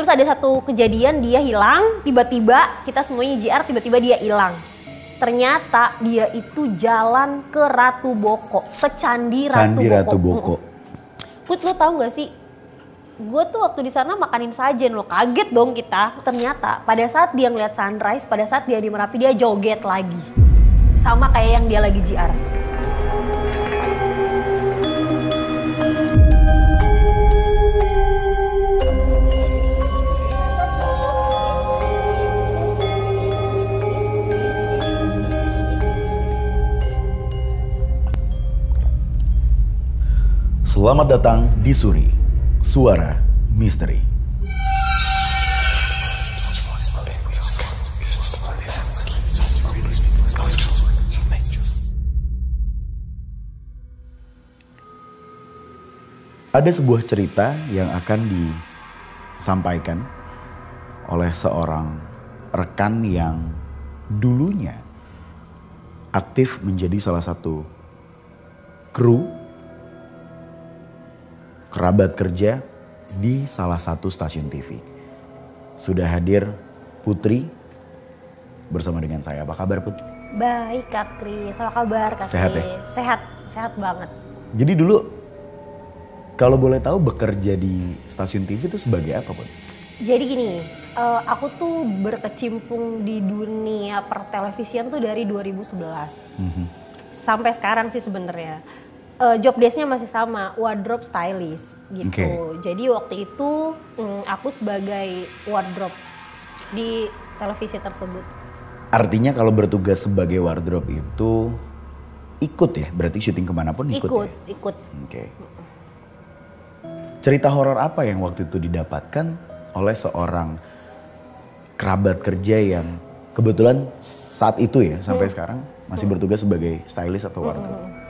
Terus ada satu kejadian dia hilang, tiba-tiba kita semuanya JR, tiba-tiba dia hilang. Ternyata dia itu jalan ke Ratu Boko, ke Candi Ratu Boko. Put, lo tahu gak sih? Gue tuh waktu di sana makanin sajen lo, kaget dong kita. Ternyata pada saat dia ngeliat sunrise, pada saat dia di Merapi dia joget lagi. Sama kayak yang dia lagi JR. Selamat datang di Suri, Suara Misteri. Ada sebuah cerita yang akan disampaikan oleh seorang rekan yang dulunya aktif menjadi salah satu kru kerabat kerja di salah satu stasiun TV. Sudah hadir Putri bersama dengan saya. Apa kabar, Put? Baik, Kak Kris. Apa kabar, Kak Kris? Sehat ya? Sehat banget. Jadi dulu kalau boleh tahu bekerja di stasiun TV itu sebagai apa, Put? Jadi gini, aku tuh berkecimpung di dunia pertelevisian tuh dari 2011. Sampai sekarang sih sebenarnya. Job desk-nya masih sama, wardrobe stylist gitu. Okay. Jadi waktu itu aku sebagai wardrobe di televisi tersebut. Artinya kalau bertugas sebagai wardrobe itu ikut ya? Berarti syuting kemanapun ikut ya? Ikut. Oke. Cerita horor apa yang waktu itu didapatkan oleh seorang kerabat kerja yang kebetulan saat itu ya sampai sekarang masih bertugas sebagai stylist atau wardrobe?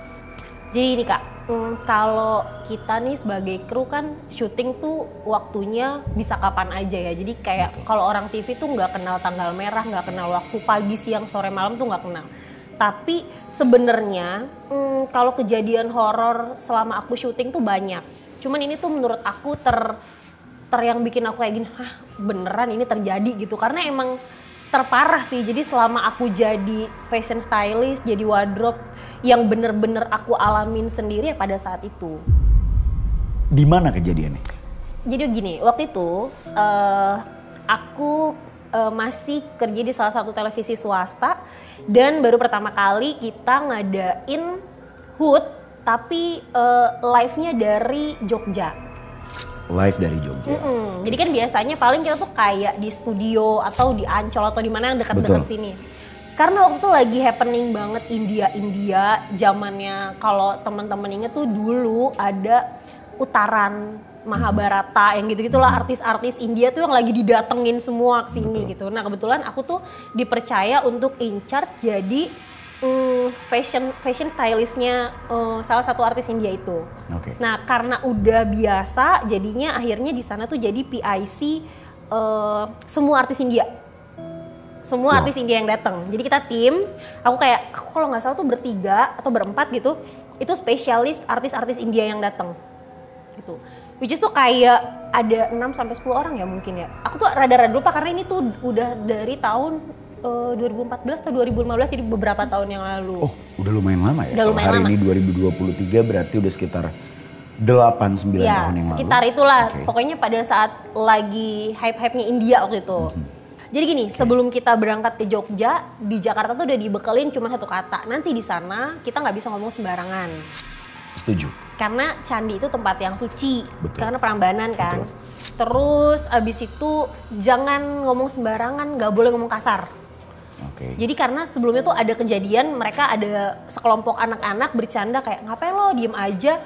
Jadi ini Kak, kalau kita nih sebagai kru kan syuting tuh waktunya bisa kapan aja ya. Jadi kayak kalau orang TV tuh nggak kenal tanggal merah, nggak kenal waktu pagi, siang, sore, malam tuh nggak kenal. Tapi sebenarnya kalau kejadian horor selama aku syuting tuh banyak. Cuman ini tuh menurut aku yang bikin aku kayak gini, beneran ini terjadi gitu. Karena emang terparah sih. Jadi selama aku jadi fashion stylist, jadi wardrobe, yang bener-bener aku alamin sendiri ya pada saat itu. Di mana kejadiannya? Jadi gini, waktu itu aku masih kerja di salah satu televisi swasta dan baru pertama kali kita ngadain HUT tapi live-nya dari Jogja. Live dari Jogja. Jadi kan biasanya paling kita tuh kayak di studio atau di Ancol atau di mana yang dekat-dekat sini. Karena waktu itu lagi happening banget India zamannya, kalau teman-teman inget tuh dulu ada Utaran, Mahabharata yang gitu-gitulah, artis-artis India tuh yang lagi didatengin semua ke sini gitu. Nah kebetulan aku tuh dipercaya untuk in charge jadi fashion stylistnya salah satu artis India itu. Nah karena udah biasa jadinya akhirnya di sana tuh jadi PIC semua artis India. Semua artis India yang datang. Jadi kita tim, aku kalau nggak salah tuh bertiga atau berempat gitu, itu spesialis artis-artis India yang datang. Gitu. Which is tuh kayak ada 6-10 orang ya mungkin ya. Aku tuh rada-rada lupa karena ini tuh udah dari tahun 2014 atau 2015, jadi beberapa tahun yang lalu. Oh, udah lumayan lama ya? Udah lumayan lama. Hari ini 2023 berarti udah sekitar 8-9 tahun yang lalu. Sekitar itulah. Pokoknya pada saat lagi hype-hype-nya India waktu itu. Jadi gini, sebelum kita berangkat ke Jogja, di Jakarta tuh udah dibekelin cuma satu kata. Nanti di sana kita nggak bisa ngomong sembarangan. Setuju. Karena candi itu tempat yang suci. Betul. Karena Prambanan kan. Terus abis itu jangan ngomong sembarangan, nggak boleh ngomong kasar. Jadi karena sebelumnya tuh ada kejadian, mereka ada sekelompok anak-anak bercanda kayak ngapain lo diem aja,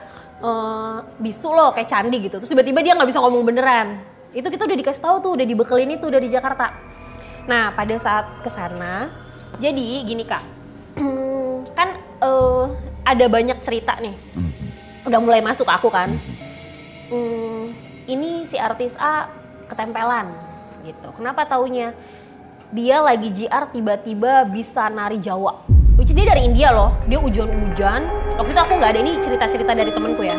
bisu lo kayak candi gitu. Terus tiba-tiba dia nggak bisa ngomong beneran. Itu kita udah dikasih tahu tuh, udah dibekelin itu dari Jakarta. Nah pada saat kesana, jadi gini Kak, kan ada banyak cerita nih, udah mulai masuk aku kan. Ini si artis A ketempelan gitu. Kenapa taunya? Dia lagi JR tiba-tiba bisa nari Jawa. Which is dia dari India loh, dia hujan-hujan. Waktu itu aku nggak ada, ini cerita-cerita dari temenku ya.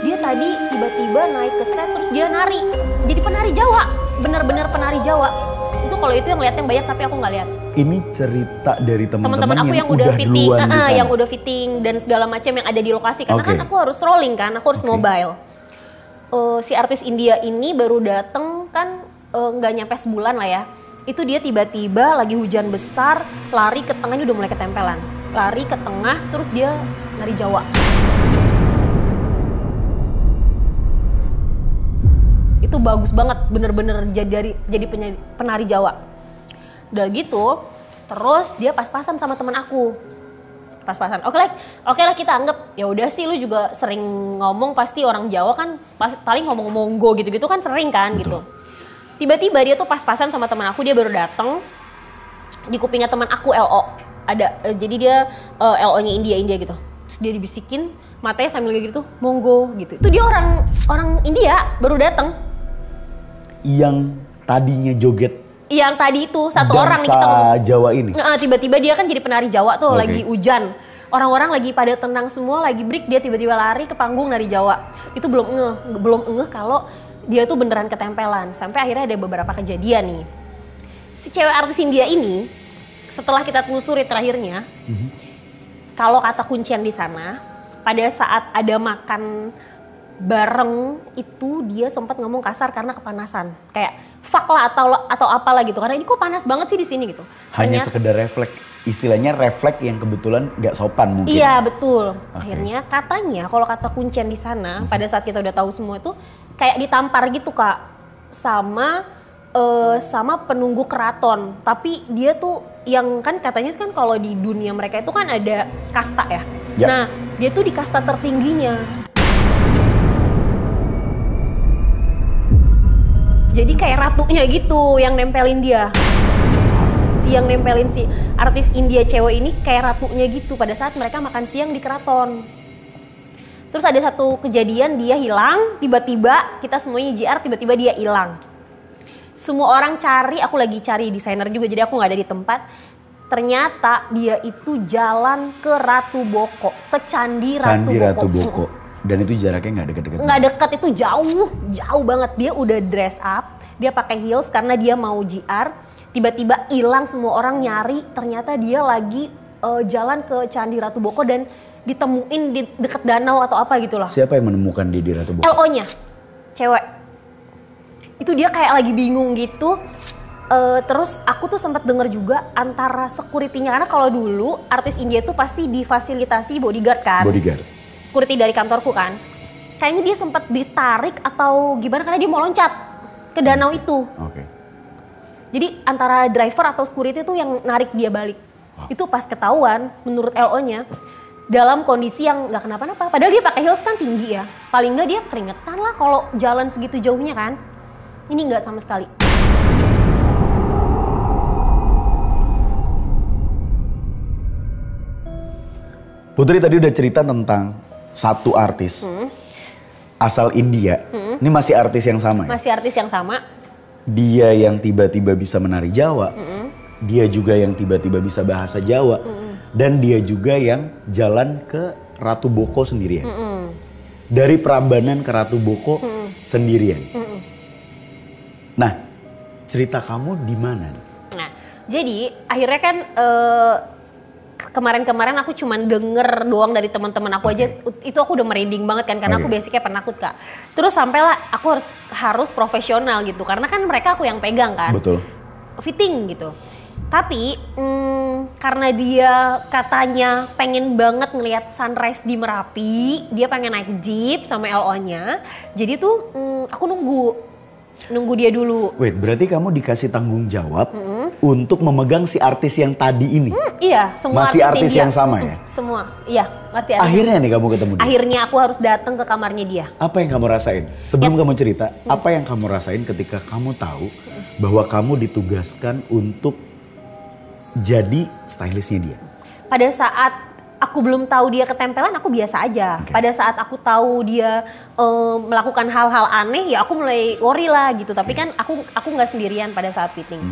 Dia tadi tiba-tiba naik ke set terus dia nari, jadi penari Jawa. bener-bener penari Jawa. Itu kalau itu yang lihat yang banyak tapi aku nggak lihat. Ini cerita dari teman-teman Aku yang udah fitting, yang udah fitting dan segala macam yang ada di lokasi. Karena kan aku harus rolling kan, aku harus mobile. Si artis India ini baru dateng kan nggak nyampe sebulan lah ya. Itu dia tiba-tiba lagi hujan besar, lari ke tengah, ini udah mulai ketempelan. Lari ke tengah, terus dia nari Jawa. Itu bagus banget, bener-bener jadi penari Jawa. Udah gitu, terus dia pas-pasan sama teman aku. Pas-pasan. Oke lah kita anggap ya udah sih, lu juga sering ngomong pasti orang Jawa kan paling ngomong monggo gitu-gitu kan sering kan. Betul. Gitu. Tiba-tiba dia tuh pas-pasan sama teman aku, dia baru datang. Di kupingnya teman aku LO. Ada jadi dia LO-nya India gitu. Terus dia dibisikin, matanya sambil gitu, monggo gitu. Itu dia orang India baru datang. Yang tadinya joget. Yang tadi itu satu orang nih kita ngomong. Jawa ini. Tiba-tiba dia kan jadi penari Jawa tuh, lagi hujan. Orang-orang lagi pada tenang semua, lagi break, dia tiba-tiba lari ke panggung nari Jawa. Itu belum ngeh kalau dia tuh beneran ketempelan. Sampai akhirnya ada beberapa kejadian nih. Si cewek artis India ini, setelah kita telusuri terakhirnya, kalau kata kuncian di sana, pada saat ada makan bareng itu dia sempat ngomong kasar karena kepanasan. Kayak fuck lah atau apalah gitu. Karena ini kok panas banget sih di sini gitu. Hanya sekedar refleks, istilahnya refleks yang kebetulan nggak sopan mungkin. Iya betul. Akhirnya katanya kalau kata kuncian di sana pada saat kita udah tahu semua itu kayak ditampar gitu Kak sama penunggu keraton. Tapi dia tuh yang kan katanya kan kalau di dunia mereka itu kan ada kasta ya. Nah dia tuh di kasta tertingginya. Jadi kayak ratunya gitu yang nempelin dia. Yang nempelin si artis India cewek ini kayak ratunya gitu pada saat mereka makan siang di keraton. Terus ada satu kejadian dia hilang, tiba-tiba kita semuanya JR, tiba-tiba dia hilang. Semua orang cari, aku lagi cari desainer juga jadi aku gak ada di tempat. Ternyata dia itu jalan ke Ratu Boko, ke Candi Ratu Boko. Dan itu jaraknya nggak deket-deket? Nggak deket, itu jauh banget. Dia udah dress up, dia pakai heels karena dia mau JR. Tiba-tiba hilang, semua orang nyari. Ternyata dia lagi jalan ke Candi Ratu Boko dan ditemuin di deket danau atau apa gitu lah. Siapa yang menemukan dia di Ratu Boko? LO-nya, cewek. Itu dia kayak lagi bingung gitu. Terus aku tuh sempat denger juga antara security-nya, karena kalau dulu artis India tuh pasti difasilitasi bodyguard kan. Bodyguard. Security dari kantorku kan, kayaknya dia sempat ditarik atau gimana karena dia mau loncat ke danau itu. Jadi antara driver atau security itu yang narik dia balik. Itu pas ketahuan menurut LO-nya dalam kondisi yang nggak kenapa-napa. Padahal dia pakai heels kan tinggi ya. Paling nggak dia keringetan lah kalau jalan segitu jauhnya kan. Ini nggak sama sekali. Putri tadi udah cerita tentang satu artis asal India. Ini masih artis yang sama ya? Masih artis yang sama. Dia yang tiba-tiba bisa menari Jawa. Dia juga yang tiba-tiba bisa bahasa Jawa. Dan dia juga yang jalan ke Ratu Boko sendirian. Dari Prambanan ke Ratu Boko sendirian. Nah, cerita kamu di mana? Nah, jadi akhirnya kan kemarin-kemarin aku cuman denger doang dari teman-teman aku aja. Itu aku udah merinding banget kan karena aku basicnya penakut Kak. Terus sampailah aku harus profesional gitu karena kan mereka aku yang pegang kan. Betul. Fitting gitu. Tapi karena dia katanya pengen banget ngelihat sunrise di Merapi, dia pengen naik jeep sama LO-nya. Jadi tuh aku nunggu dia dulu. Wait, berarti kamu dikasih tanggung jawab untuk memegang si artis yang tadi ini? Iya, semua masih artis yang sama ya? Semua, iya. Artis. Akhirnya nih kamu ketemu dia? Akhirnya aku harus datang ke kamarnya dia. Apa yang kamu rasain? Sebelum kamu cerita, apa yang kamu rasain ketika kamu tahu bahwa kamu ditugaskan untuk jadi stylistnya dia? Pada saat aku belum tahu dia ketempelan, aku biasa aja. Pada saat aku tahu dia melakukan hal-hal aneh, ya aku mulai worry lah gitu. Tapi kan aku nggak sendirian pada saat fitting.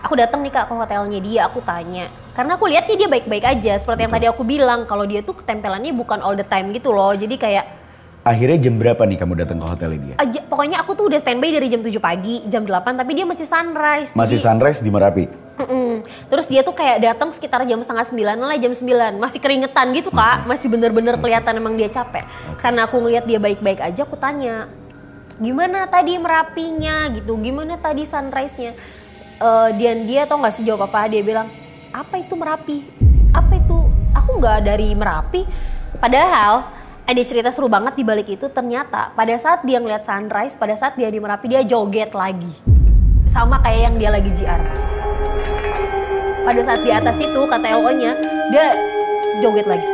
Aku datang nih Kak ke hotelnya dia, aku tanya. Karena aku lihatnya dia baik-baik aja. Seperti yang tadi aku bilang, kalau dia tuh ketempelannya bukan all the time gitu loh. Jadi kayak Akhirnya jam berapa nih kamu datang ke hotel dia? Pokoknya aku tuh udah standby dari jam 7 pagi, jam 8, tapi dia masih sunrise. Masih sunrise di Merapi? Terus dia tuh kayak datang sekitar jam setengah 9 lah, jam 9. Masih keringetan gitu Kak, masih bener-bener kelihatan emang dia capek. Karena aku ngeliat dia baik-baik aja, aku tanya, gimana tadi Merapinya gitu, gimana tadi sunrise-nya? Dan dia tau gak sih jawab apa? Dia bilang, apa itu Merapi? Apa itu? Aku gak dari Merapi. Padahal ada cerita seru banget di balik itu. Ternyata pada saat dia ngeliat sunrise, pada saat dia di Merapi, dia joget lagi. Sama kayak yang dia lagi JR. Pada saat di atas itu, kata LO-nya, dia joget lagi.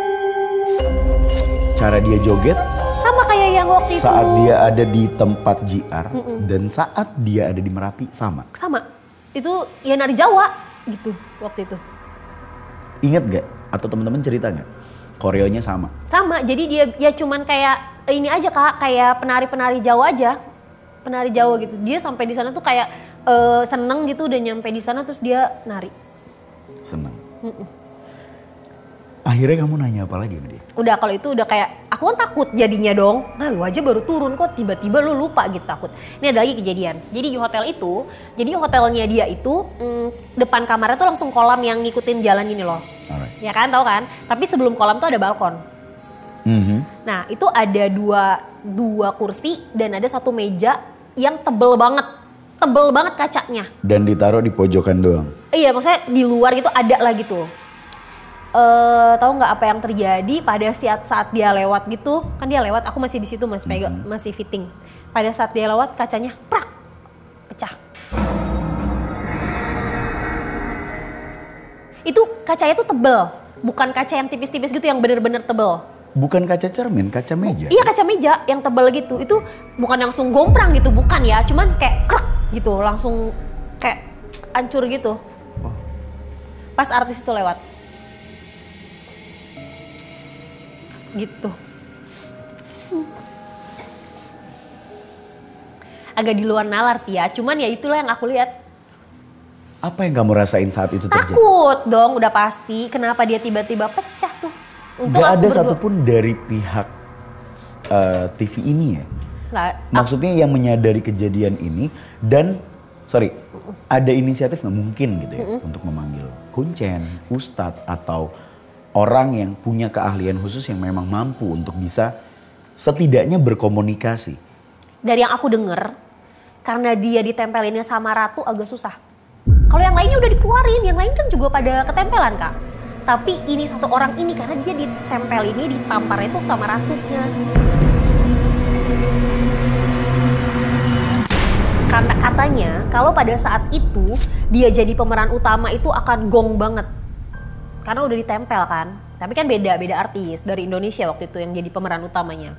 Cara dia joget? Sama kayak yang waktu itu. Saat dia ada di tempat JR dan saat dia ada di Merapi, sama? Sama. Itu ya nari Jawa gitu waktu itu. Ingat gak? Atau teman-teman cerita gak? Koreonya sama? Sama, jadi dia ya cuman kayak ini aja Kak, kayak penari-penari Jawa aja. Penari Jawa gitu. Dia sampai di sana tuh kayak seneng gitu, udah nyampe di sana terus dia nari. Seneng. Akhirnya kamu nanya apa lagi sama dia? Udah kalau itu udah kayak, aku kan takut jadinya dong. Nah lu aja baru turun kok tiba-tiba lu lupa gitu, takut. Ini ada lagi kejadian. Jadi di hotel itu, jadi hotelnya dia itu depan kamarnya tuh langsung kolam yang ngikutin jalan ini loh. Alright. Ya kan, tahu kan? Tapi sebelum kolam tuh ada balkon. Nah itu ada dua kursi dan ada satu meja yang tebel banget kacanya. Dan ditaruh di pojokan doang? Iya, maksudnya di luar gitu ada lah gitu. Tahu nggak apa yang terjadi pada saat dia lewat gitu? Kan dia lewat, aku masih di situ masih pegang, masih fitting. Pada saat dia lewat kacanya prak pecah. Itu kacanya tuh tebel, bukan kaca yang tipis-tipis gitu yang bener-bener tebel. Bukan kaca cermin, kaca meja? Iya kaca meja yang tebel gitu, itu bukan langsung gomprang gitu, bukan ya, cuman kayak krek gitu, langsung kayak hancur gitu. Pas artis itu lewat. Gitu. Agak di luar nalar sih ya, cuman ya itulah yang aku lihat. Apa yang kamu rasain saat itu terjadi? Takut dong, udah pasti. Kenapa dia tiba-tiba pecah tuh? Gak ada satupun dari pihak TV ini ya? Maksudnya yang menyadari kejadian ini dan, ada inisiatif nggak mungkin gitu ya untuk memanggil kuncen, ustadz atau orang yang punya keahlian khusus yang memang mampu untuk bisa setidaknya berkomunikasi. Dari yang aku denger, karena dia ditempelinnya sama Ratu agak susah. Kalau yang lainnya udah dikeluarin, yang lain kan juga pada ketempelan Kak. Tapi ini satu orang ini karena dia ditempel ini, ditampar itu sama Ratunya. Karena katanya kalau pada saat itu dia jadi pemeran utama itu akan gong banget. Karena udah ditempel kan. Tapi kan beda artis dari Indonesia waktu itu yang jadi pemeran utamanya.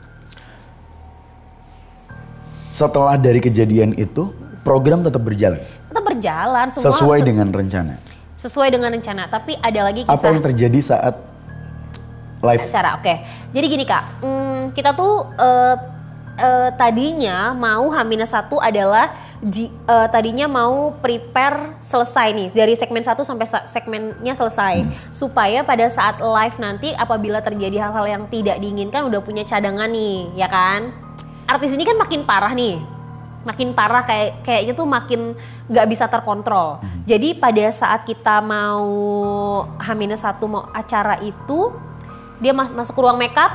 Setelah dari kejadian itu, program tetap berjalan? Tetap berjalan. Semua sesuai dengan rencana? Sesuai dengan rencana, tapi ada lagi kisah. Apa yang terjadi saat live? Acara, oke. Jadi gini Kak, kita tuh tadinya mau H-1 adalah tadinya mau prepare selesai nih dari segmen 1 sampai segmennya selesai supaya pada saat live nanti apabila terjadi hal-hal yang tidak diinginkan udah punya cadangan nih, ya kan? Artis ini kan makin parah nih. Makin parah kayaknya tuh makin nggak bisa terkontrol. Jadi pada saat kita mau H-1 mau acara itu, dia masuk ke ruang makeup,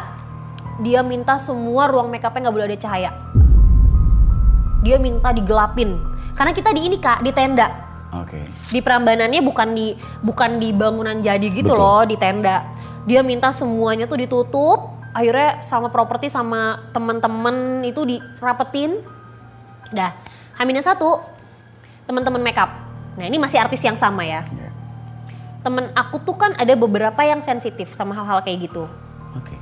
dia minta semua ruang makeupnya nggak boleh ada cahaya. Dia minta digelapin. Karena kita di ini Kak, di tenda. Oke. Di Prambanannya bukan di bangunan jadi gitu. Betul. Loh, di tenda. Dia minta semuanya tuh ditutup. Akhirnya sama properti sama teman-teman itu dirapetin. Dah, H-1 teman-teman makeup. Nah ini masih artis yang sama ya. Temen aku tuh kan ada beberapa yang sensitif sama hal-hal kayak gitu. Oke.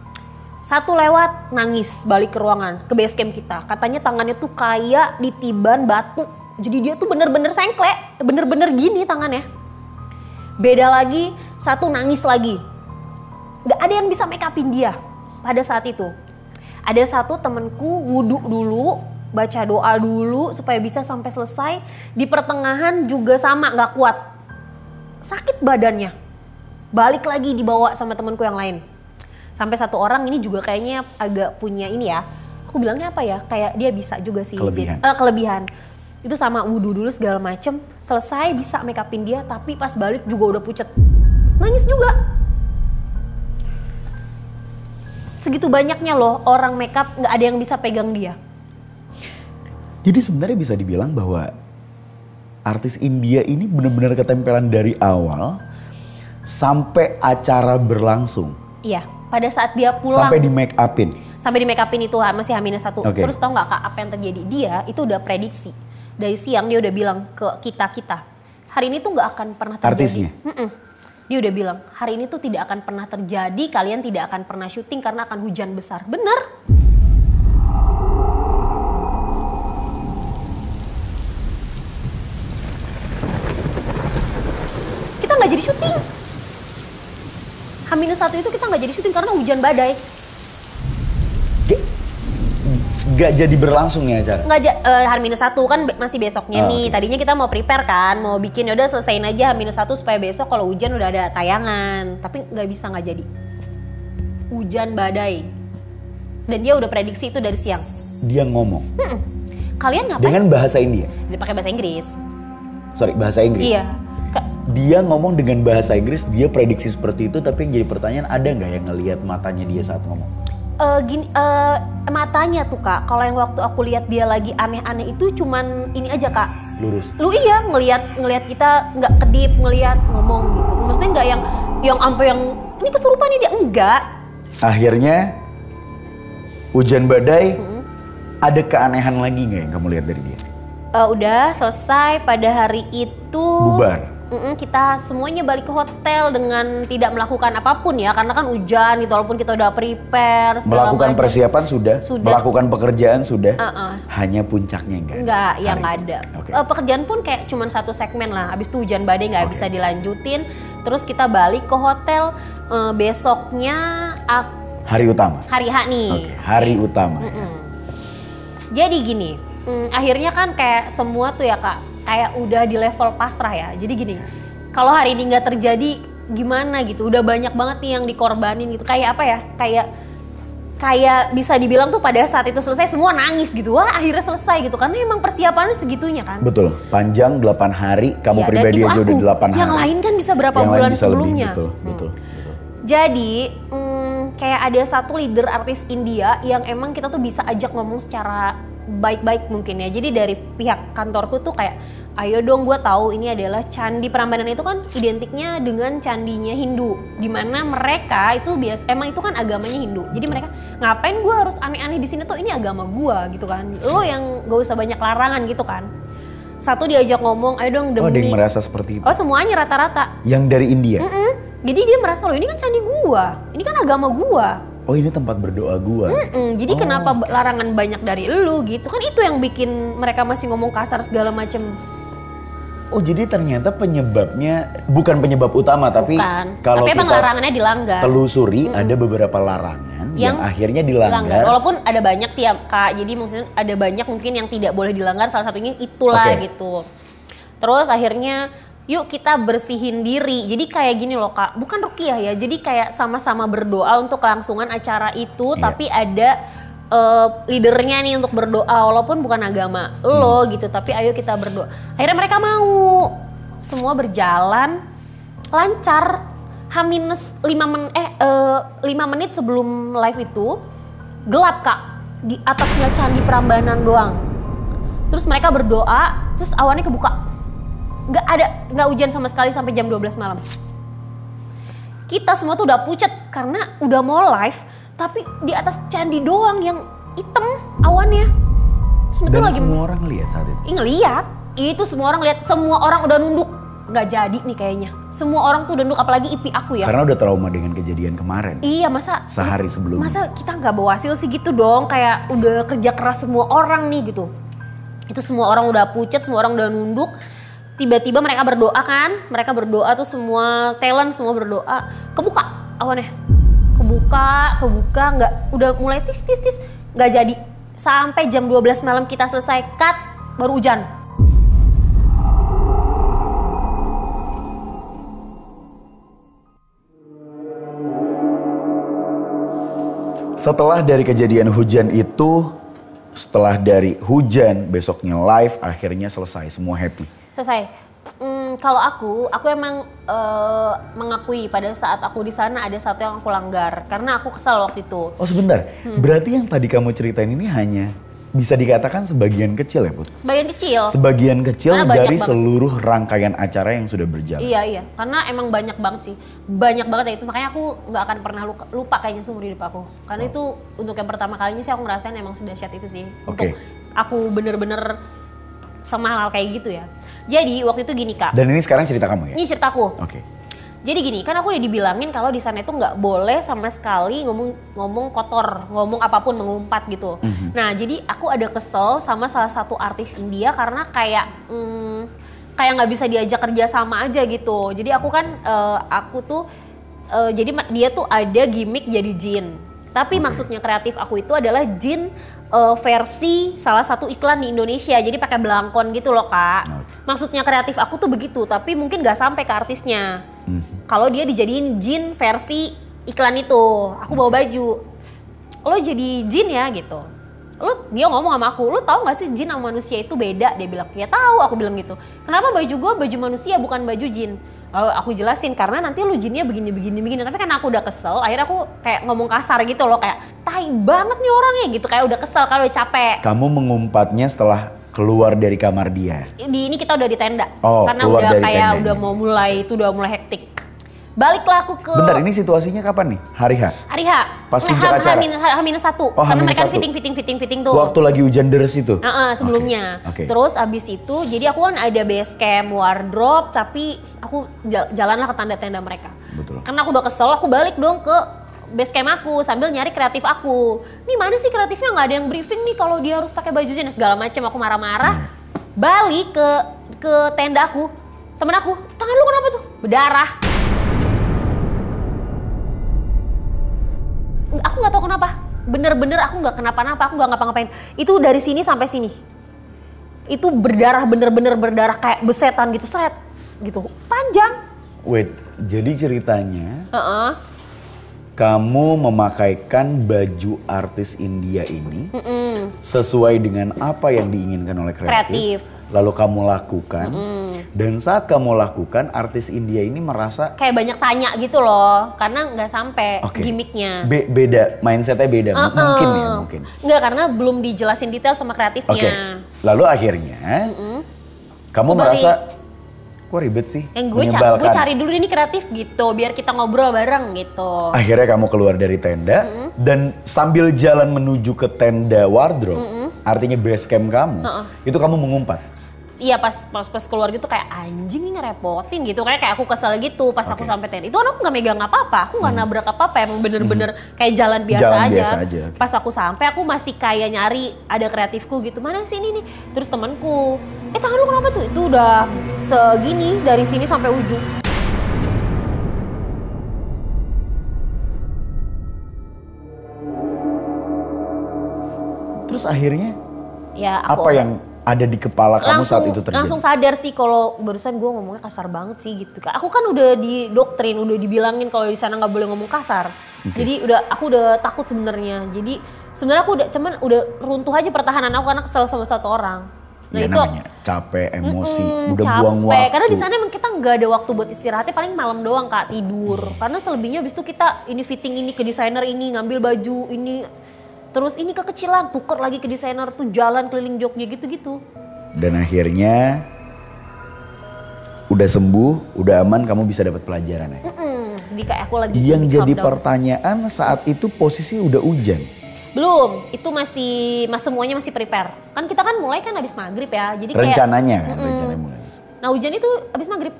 Satu lewat nangis balik ke ruangan, ke base camp kita. Katanya tangannya tuh kayak ditiban batu. Jadi dia tuh bener-bener sengklek, bener-bener gini tangannya. Beda lagi, satu nangis lagi. Gak ada yang bisa make upin dia pada saat itu. Ada satu temenku wudhu dulu, baca doa dulu supaya bisa sampai selesai. Di pertengahan juga sama, gak kuat. Sakit badannya. Balik lagi dibawa sama temenku yang lain. Sampai satu orang ini juga kayaknya agak punya ini ya, aku bilangnya apa ya, kayak dia bisa juga sih. Kelebihan. Itu sama wudhu dulu segala macem, selesai bisa make upin dia, tapi pas balik juga udah pucet. Nangis juga. Segitu banyaknya loh orang make up, nggak ada yang bisa pegang dia. Jadi sebenarnya bisa dibilang bahwa artis India ini benar-benar ketempelan dari awal sampai acara berlangsung. Iya, pada saat dia pulang. Sampai di make upin. Sampai di make upin itu masih H-1. Okay. Terus tau nggak Kak apa yang terjadi? Dia itu udah prediksi. Dari siang dia udah bilang ke kita. Hari ini tuh nggak akan pernah terjadi. Artisnya? Dia udah bilang, hari ini tuh tidak akan pernah terjadi, kalian tidak akan pernah syuting karena akan hujan besar. Bener. Kita nggak jadi syuting. H-1 itu kita nggak jadi syuting karena hujan badai. Nggak jadi berlangsung ya acara? Nggak, H-1 kan masih besoknya nih. Okay. Tadinya kita mau prepare kan, mau bikin yaudah selesain aja H-1 supaya besok kalau hujan udah ada tayangan. Tapi nggak bisa, nggak jadi. Hujan badai. Dan dia udah prediksi itu dari siang. Dia ngomong? Kalian ngapain? Dengan bahasa India? Dia pakai bahasa Inggris. Sorry, bahasa Inggris? Iya. Dia ngomong dengan bahasa Inggris, dia prediksi seperti itu, tapi yang jadi pertanyaan, ada nggak yang ngelihat matanya dia saat ngomong? Matanya tuh Kak, kalau yang waktu aku lihat dia lagi aneh-aneh itu cuman ini aja Kak. Lurus? Iya, ngelihat kita nggak kedip, ngelihat ngomong gitu. Maksudnya nggak yang sampai yang ini kesurupan nih dia, enggak. Akhirnya hujan badai, ada keanehan lagi nggak yang kamu lihat dari dia? Udah selesai pada hari itu. Bubar? Kita semuanya balik ke hotel dengan tidak melakukan apapun ya, karena kan hujan gitu, walaupun kita udah prepare. Melakukan persiapan sudah, melakukan pekerjaan sudah, hanya puncaknya enggak? Enggak, yang nggak ada. Okay. Pekerjaan pun kayak cuman satu segmen lah, abis itu hujan badai nggak bisa dilanjutin. Terus kita balik ke hotel, besoknya hari utama? Hari H nih. Okay. Hari utama. Jadi gini, akhirnya kan kayak semua tuh ya Kak, kayak udah di level pasrah ya. Jadi gini, kalau hari ini nggak terjadi gimana gitu, udah banyak banget nih yang dikorbanin gitu. Kayak apa ya, kayak bisa dibilang tuh pada saat itu selesai semua nangis gitu. Wah akhirnya selesai gitu, karena emang persiapannya segitunya kan. Betul, panjang 8 hari, kamu ya, pribadi aja udah 8 hari. Yang lain kan bisa berapa yang bulan bisa sebelumnya. Lebih, betul. Jadi kayak ada satu leader artis India yang emang kita tuh bisa ajak ngomong secara baik-baik mungkin ya. Jadi dari pihak kantorku tuh kayak, ayo dong, gue tahu ini adalah candi Prambanan itu kan identiknya dengan candinya Hindu, dimana mereka itu emang itu kan agamanya Hindu. Jadi mereka ngapain gue harus aneh-aneh di sini tuh, ini agama gue gitu kan. Lo yang gak usah banyak larangan gitu kan. Satu diajak ngomong, ayo dong demi. Oh, ada yang merasa seperti itu? Oh semuanya rata-rata. Yang dari India? Jadi dia merasa loh ini kan candi gue, ini kan agama gue. Oh ini tempat berdoa gua. Jadi kenapa larangan banyak dari elu gitu kan, itu yang bikin mereka masih ngomong kasar segala macem. Oh jadi ternyata penyebabnya bukan penyebab utama, tapi kalau tapi kita larangannya dilanggar. Telusuri ada beberapa larangan yang akhirnya dilanggar. Walaupun ada banyak sih ya Kak, jadi mungkin ada banyak mungkin yang tidak boleh dilanggar, salah satunya itulah gitu. Terus akhirnya yuk kita bersihin diri. Jadi kayak gini loh Kak, bukan ruqyah ya. Jadi kayak sama-sama berdoa untuk kelangsungan acara itu, tapi ada leadernya nih untuk berdoa, walaupun bukan agama lo gitu, tapi ayo kita berdoa. Akhirnya mereka mau, semua berjalan lancar. H-5 menit sebelum live itu gelap Kak, di atasnya candi Prambanan doang. Terus mereka berdoa, terus awannya kebuka. Nggak hujan sama sekali sampai jam 12 malam. Kita semua tuh udah pucet karena udah mau live, tapi di atas candi doang yang hitam awannya. Dan semua orang lihat saat itu? Ngeliat, itu semua orang lihat, semua orang udah nunduk. Nggak jadi nih kayaknya. Semua orang tuh udah nunduk, apalagi IP aku ya. Karena udah trauma dengan kejadian kemarin. Iya, masa sehari sebelumnya. Masa kita nggak bawa hasil sih gitu dong, kayak udah kerja keras semua orang nih gitu. Itu semua orang udah pucet, semua orang udah nunduk. Tiba-tiba mereka berdoa kan, mereka berdoa tuh semua talent semua berdoa, kebuka awannya, kebuka, nggak, udah mulai tis, nggak jadi. Sampai jam 12 malam kita selesai cut, baru hujan. Setelah dari kejadian hujan itu, setelah dari hujan, besoknya live, akhirnya selesai, semua happy? Selesai. Kalau aku emang mengakui pada saat aku di sana ada satu yang aku langgar karena aku kesal waktu itu. Oh sebentar, berarti yang tadi kamu ceritain ini hanya bisa dikatakan sebagian kecil ya Put? Sebagian kecil. Sebagian kecil dari banget. seluruh rangkaian acara yang sudah berjalan. Iya, karena emang banyak banget sih, banyak banget ya itu, makanya aku nggak akan pernah lupa kayaknya seumur hidup aku. Karena itu untuk yang pertama kalinya sih aku ngerasain emang sedahsyat itu sih. Untuk aku bener-bener sama hal-hal kayak gitu ya. Jadi waktu itu gini Kak. Dan ini sekarang cerita kamu ya? Ini ceritaku. Oke. Jadi gini, kan aku udah dibilangin kalau di sana itu nggak boleh sama sekali ngomong kotor, ngomong apapun, mengumpat gitu. Nah, jadi aku ada kesel sama salah satu artis India karena kayak nggak bisa diajak kerja sama aja gitu. Jadi aku kan jadi dia tuh ada gimmick jadi jin. Tapi maksudnya kreatif aku itu adalah jin versi salah satu iklan di Indonesia. Jadi pakai belangkon gitu loh Kak. Maksudnya kreatif aku tuh begitu, tapi mungkin nggak sampai ke artisnya. Kalau dia dijadiin jin versi iklan itu, aku bawa baju. Lo jadi jin ya gitu. Dia ngomong sama aku, lo tahu nggak sih jin sama manusia itu beda? Dia bilang, ya tahu. Aku bilang gitu. Kenapa baju gue baju manusia bukan baju jin? Lalu aku jelasin karena nanti lu jinnya begini. Tapi karena aku udah kesel, akhirnya aku kayak ngomong kasar gitu loh, kayak tai banget nih orangnya gitu, kayak udah kesel, kalau udah capek. Kamu mengumpatnya setelah keluar dari kamar dia? Ini kita udah di tenda, karena keluar udah dari kayak tendanya. udah mulai hektik. Baliklah aku ke... Bentar, ini situasinya kapan nih? Hari H? Hari H. Pas puncak acara? H-1. Karena mereka fitting tuh. Waktu lagi hujan deres itu? Sebelumnya. Okay. Terus abis itu, jadi aku kan ada base camp, wardrobe, tapi aku jalanlah ke tenda-tenda mereka. Betul. Karena aku udah kesel, aku balik dong ke base camp aku sambil nyari kreatif aku. Nih mana sih kreatifnya, nggak ada yang briefing nih kalau dia harus pakai baju jeans segala macam. Aku marah-marah. Balik ke tenda aku. Temen aku, tangan lu kenapa tuh? Berdarah. Aku nggak tahu kenapa, bener-bener aku nggak kenapa-napa, aku nggak ngapa-ngapain. Itu dari sini sampai sini, itu berdarah, bener-bener berdarah kayak besetan gitu, seret gitu, panjang. Wait, jadi ceritanya kamu memakaikan baju artis India ini sesuai dengan apa yang diinginkan oleh kreatif. Lalu kamu lakukan, dan saat kamu lakukan, artis India ini merasa kayak banyak tanya gitu loh, karena nggak sampai gimmicknya. Beda, mindsetnya beda, mungkin. Nggak, karena belum dijelasin detail sama kreatifnya. Lalu akhirnya, kamu merasa, kok ribet sih? Gue cari dulu ini kreatif gitu, biar kita ngobrol bareng gitu. Akhirnya kamu keluar dari tenda, dan sambil jalan menuju ke tenda wardrobe, artinya base camp kamu, itu kamu mengumpat. Iya, pas keluar gitu kayak anjing nih ngerepotin gitu, kayak aku kesel gitu pas aku sampai tenda. Itu aku nggak megang apa-apa, aku nggak nabrak apa-apa, emang bener-bener kayak jalan biasa aja. Pas aku sampai aku masih kayak nyari ada kreatifku gitu, mana sih ini nih? Terus temanku, tangan lu kenapa tuh? Itu udah segini dari sini sampai ujung. Terus akhirnya ya, apa yang ada di kepala kamu saat itu terjadi? Langsung sadar sih kalau barusan gue ngomongnya kasar banget sih gitu. Aku kan udah didoktrin, udah dibilangin kalau di sana nggak boleh ngomong kasar. Jadi aku udah takut sebenarnya. Jadi sebenarnya aku udah runtuh aja pertahanan aku karena kesel sama satu orang. Nah ya, itu namanya capek, emosi, udah buang waktu. Karena di sana emang kita nggak ada waktu buat istirahatnya, paling malam doang Kak, tidur. Karena selebihnya abis itu kita ini fitting ini ke desainer ini, ngambil baju ini. Terus ini kekecilan, tuker lagi ke desainer tuh, jalan keliling Jogja gitu-gitu. Dan akhirnya udah sembuh, udah aman, kamu bisa dapat pelajaran ya? Jadi kayak aku lagi. Yang jadi pertanyaan saat itu posisi udah hujan? Belum, itu semuanya masih prepare. Kan kita kan mulai kan habis maghrib ya, jadi kayak. Rencananya mulai. Nah hujan itu habis maghrib.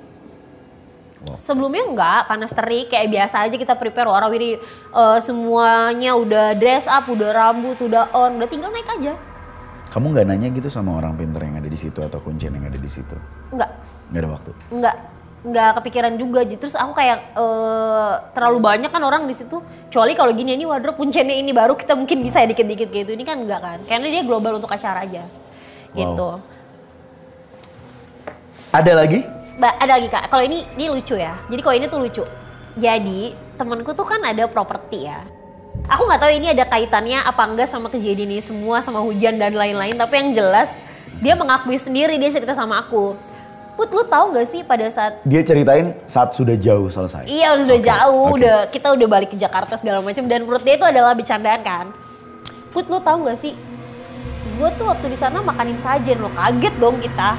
Wow. Sebelumnya enggak, panas terik kayak biasa aja kita prepare, warawiri semuanya udah dress up, udah rambut, udah on, udah tinggal naik aja. Kamu nggak nanya gitu sama orang pintar yang ada di situ atau kuncen yang ada di situ? Enggak. Nggak ada waktu? Enggak kepikiran juga. Terus aku kayak terlalu banyak kan orang di situ. Kecuali kalau gini, ini wardrobe kuncennya ini baru kita mungkin bisa dikit-dikit gitu. Ini kan enggak kan, karena dia global untuk acara aja. Wow. Gitu. Ada lagi? Ada lagi Kak, kalau ini lucu ya. Jadi kalau ini tuh lucu. Jadi temanku tuh kan ada properti ya. Aku nggak tahu ini ada kaitannya apa enggak sama kejadian ini semua, sama hujan dan lain-lain. Tapi yang jelas dia mengakui sendiri, dia cerita sama aku. Put, lu tahu gak sih pada saat Dia ceritain saat sudah jauh selesai. iya sudah jauh, kita udah balik ke Jakarta segala macam, dan menurut dia itu adalah bercandaan kan. Put, lu tahu gak sih? Gue tuh waktu di sana makanin sajen lo, kaget dong kita.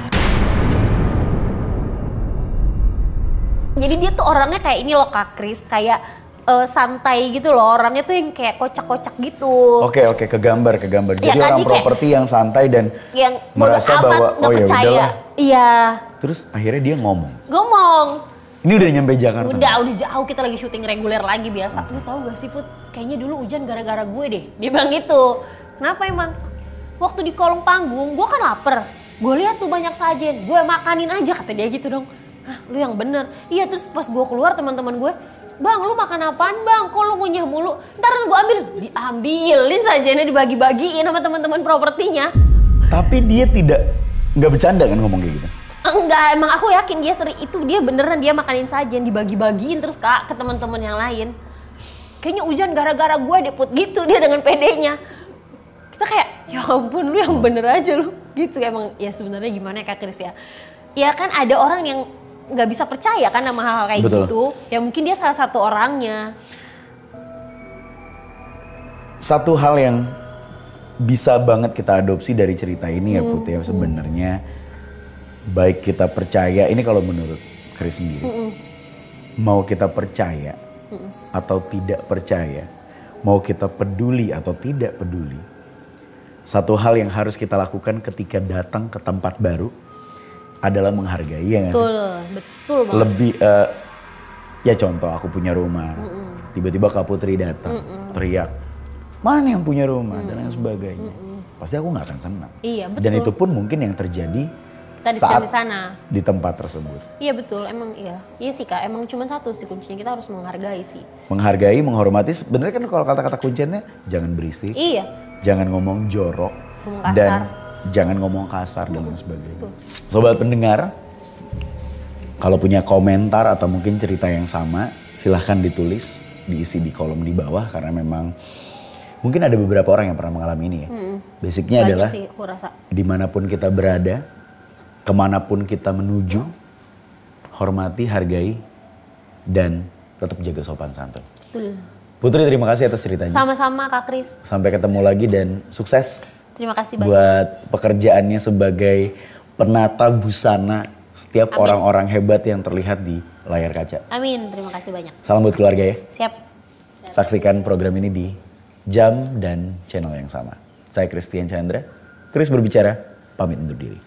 Jadi dia tuh orangnya kayak ini loh Kak Kris, kayak santai gitu loh, orangnya tuh yang kayak kocak-kocak gitu. Oke, kegambar. Jadi kan, orang properti yang santai dan yang merasa bahwa nggak percaya. Udahlah. Iya. Terus akhirnya dia ngomong. Ini udah nyampe Jakarta? Udah jauh, kita lagi syuting reguler lagi biasa. Lu tahu gak sih Put, kayaknya dulu hujan gara-gara gue deh. Dia bilang gitu. Kenapa emang? Waktu di kolong panggung, gue kan lapar. Gue lihat tuh banyak sajen, gue makanin aja, kata dia gitu dong. Hah, lu yang bener. Iya, terus pas gue keluar teman-teman gue, Bang, lu makan apaan bang? Kok lu ngunyah mulu? Ntar gue diambilin sajennya, dibagi-bagiin sama teman-teman propertinya. Tapi dia nggak bercanda kan ngomong kayak gitu? Enggak, emang aku yakin dia sering itu, dia beneran dia makanin sajen, dibagi-bagiin terus ke teman-teman yang lain. Kayaknya hujan gara-gara gue deh Put, gitu dia dengan pedenya. Kita kayak, ya ampun lu yang bener aja lu. Gitu emang, ya sebenarnya gimana ya Kak Kris ya. Ya kan ada orang yang nggak bisa percaya kan sama hal-hal kayak gitu. Ya mungkin dia salah satu orangnya. Satu hal yang bisa banget kita adopsi dari cerita ini ya Put ya, sebenarnya baik kita percaya, ini kalau menurut Kris sendiri, mau kita percaya atau tidak percaya, mau kita peduli atau tidak peduli, satu hal yang harus kita lakukan ketika datang ke tempat baru adalah menghargai, ya nggak sih? Betul banget. Lebih, ya contoh aku punya rumah, tiba-tiba Kak Putri datang, teriak, mana yang punya rumah dan lain sebagainya. Pasti aku nggak akan senang. Iya, betul. Dan itu pun mungkin yang terjadi saat di sana, di tempat tersebut. Iya betul, emang iya sih Kak, emang cuma satu sih kuncinya, kita harus menghargai sih. Menghargai, menghormati, sebenarnya kan kalau kata-kata kuncinya jangan berisik, jangan ngomong jorok, dan jangan ngomong kasar dan lain sebagainya. Sobat pendengar, kalau punya komentar atau mungkin cerita yang sama, silahkan ditulis, diisi di kolom di bawah, karena memang mungkin ada beberapa orang yang pernah mengalami ini ya. Basicnya adalah sih, dimanapun kita berada, kemanapun kita menuju, hormati, hargai, dan tetap jaga sopan santun. Betul. Putri, terima kasih atas ceritanya. Sama-sama Kak Kris. Sampai ketemu lagi dan sukses. Terima kasih banyak. Buat pekerjaannya sebagai penata busana setiap orang-orang hebat yang terlihat di layar kaca. Amin, terima kasih banyak. Salam buat keluarga ya. Siap. Saksikan program ini di jam dan channel yang sama. Saya Christian Chandra. Kris berbicara, pamit undur diri.